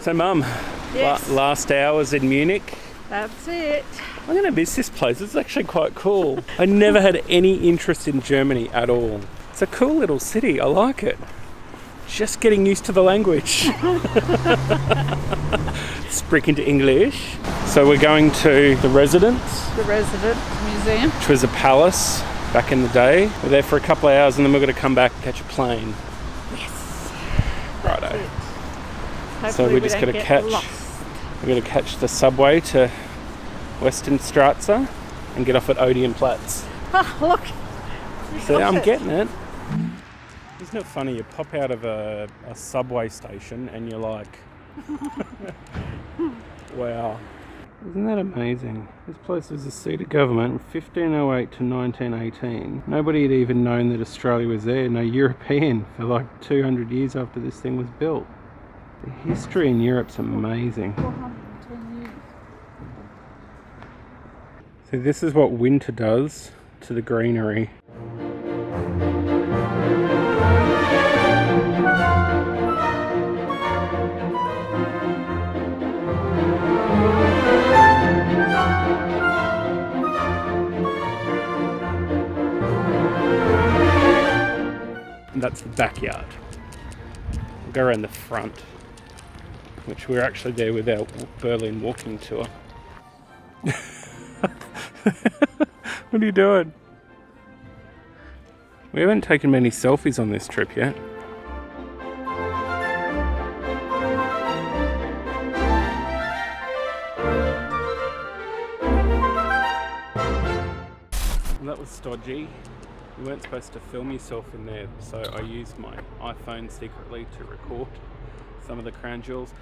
So Mum, yes. Last hours in Munich. That's it. I'm going to miss this place. It's actually quite cool. I never had any interest in Germany at all. It's a cool little city. I like it. Just getting used to the language. Speak into English. So we're going to the Residence. The Residence Museum. Which was a palace back in the day. We're there for a couple of hours and then we're going to come back and catch a plane. Yes. Righto. So we just got to catch. We're going to catch the subway to Westernstraße and get off at Odeonplatz. Oh, look. See, I'm getting it. Isn't it funny? You pop out of a subway station and you're like, wow. Isn't that amazing? This place was the seat of government from 1508 to 1918. Nobody had even known that Australia was there. No European for like 200 years after this thing was built. The history in Europe's amazing. 410 years. So this is what winter does to the greenery. And that's the backyard. We'll go around the front, which we're actually there with our Berlin walking tour. What are you doing? We haven't taken many selfies on this trip yet. Well, that was stodgy. You weren't supposed to film yourself in there, so I used my iPhone secretly to record some of the crown jewels.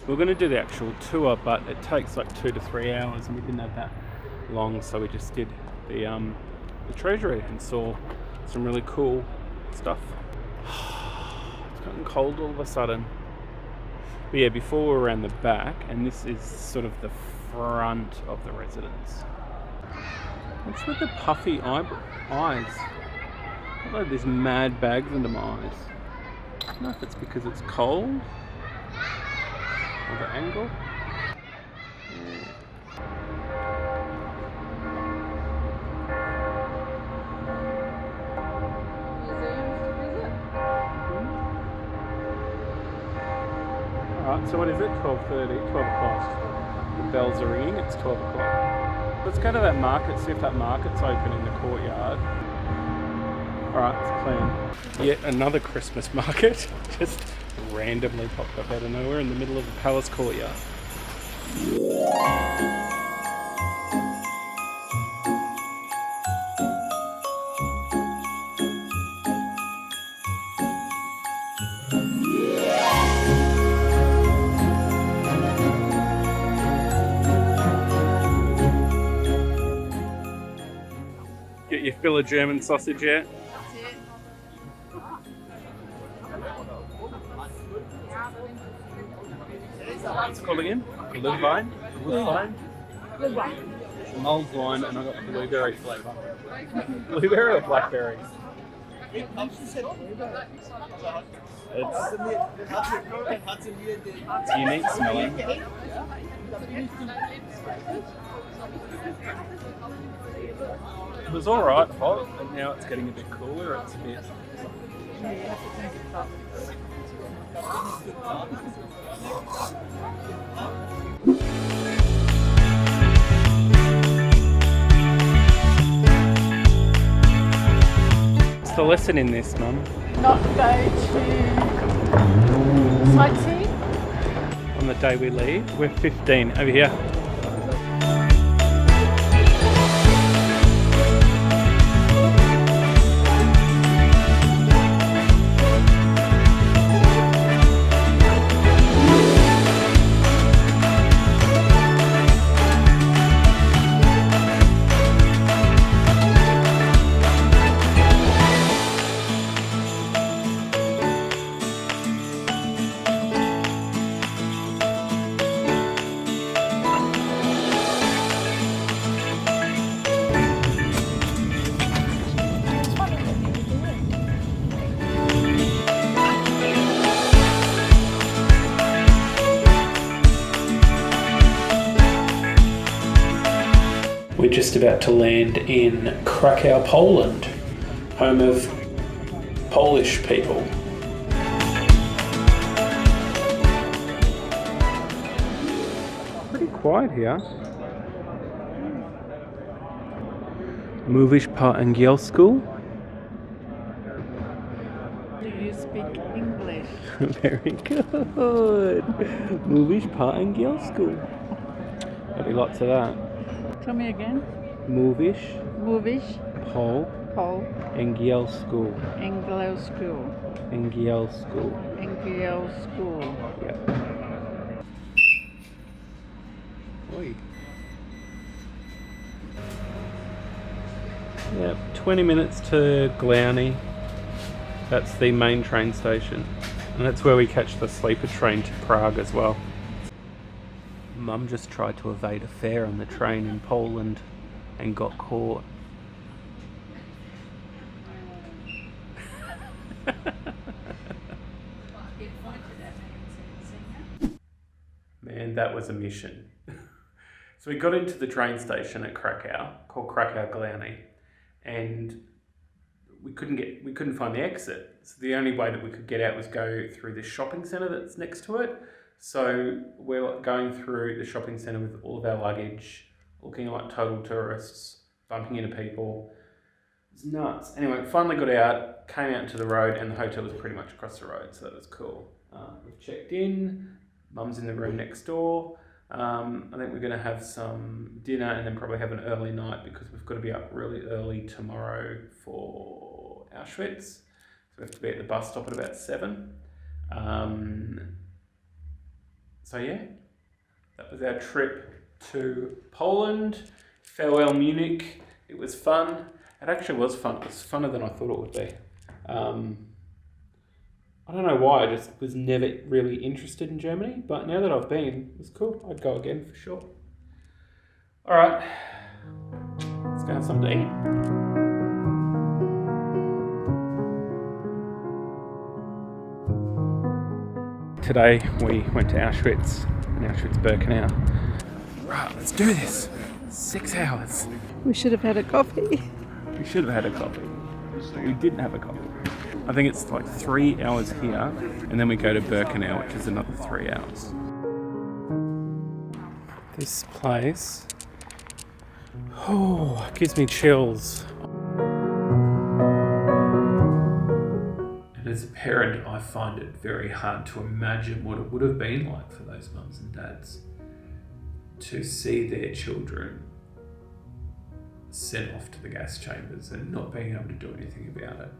We're going to do the actual tour, but it takes like 2 to 3 hours and we didn't have that long, so we just did the treasury and saw some really cool stuff. It's gotten cold all of a sudden. But yeah, before we're around the back, and this is sort of the front of the residence. What's with the puffy eyes? I've got these mad bags under my eyes. I don't know if it's because it's cold or the angle. Alright, so what is it? 12:30, 12 o'clock. The bells are ringing, it's 12 o'clock. Let's go to that market, see if that market's open in the courtyard. Alright, let's plan. Yet another Christmas market, just randomly popped up out of nowhere in the middle of the palace courtyard. Get your fill of German sausage yet? What's it called again? Glühwein? Mulled wine, and I got blueberry flavour. Blueberry or blackberry? It's unique smelling. It was alright hot, and now it's getting a bit cooler. It's a bit. What's the lesson in this, Mum? Not go to sightseeing. On the day we leave, we're 15 over here. We're just about to land in Krakow, Poland, home of Polish people. Pretty quiet here. Mówisz po angielsku? Do you speak English? Very good. Mówisz po angielsku? There'll be lots of that. Tell me again. Mówisz Mówisz po po angielsku? angielsku. Angielsku. Angielsku. Yep. Oi. Yep, 20 minutes to Glauni. That's the main train station. And that's where we catch the sleeper train to Prague as well. Mum just tried to evade a fare on the train in Poland and got caught. Man, that was a mission. So we got into the train station at Krakow, called Krakow Glauni, and we couldn't find the exit. So the only way that we could get out was go through this shopping centre that's next to it. So we're going through the shopping centre with all of our luggage, looking like total tourists, bumping into people. It was nuts. Anyway, finally got out, came out into the road, and the hotel was pretty much across the road, so that was cool. We've checked in, Mum's in the room next door. I think we're going to have some dinner and then probably have an early night because we've got to be up really early tomorrow for Auschwitz. So we have to be at the bus stop at about 7. So yeah, that was our trip to Poland. Farewell Munich. It was fun. It actually was fun. It was funner than I thought it would be. I don't know why, I just was never really interested in Germany, but now that I've been, it was cool. I'd go again for sure. All right, let's go have something to eat. Today we went to Auschwitz and Auschwitz-Birkenau. Right, let's do this. 6 hours. We should have had a coffee. We should have had a coffee, but we didn't have a coffee. I think it's like 3 hours here, and then we go to Birkenau, which is another 3 hours. This place, oh, gives me chills. And as a parent, I find it very hard to imagine what it would have been like for those mums and dads to see their children sent off to the gas chambers and not being able to do anything about it.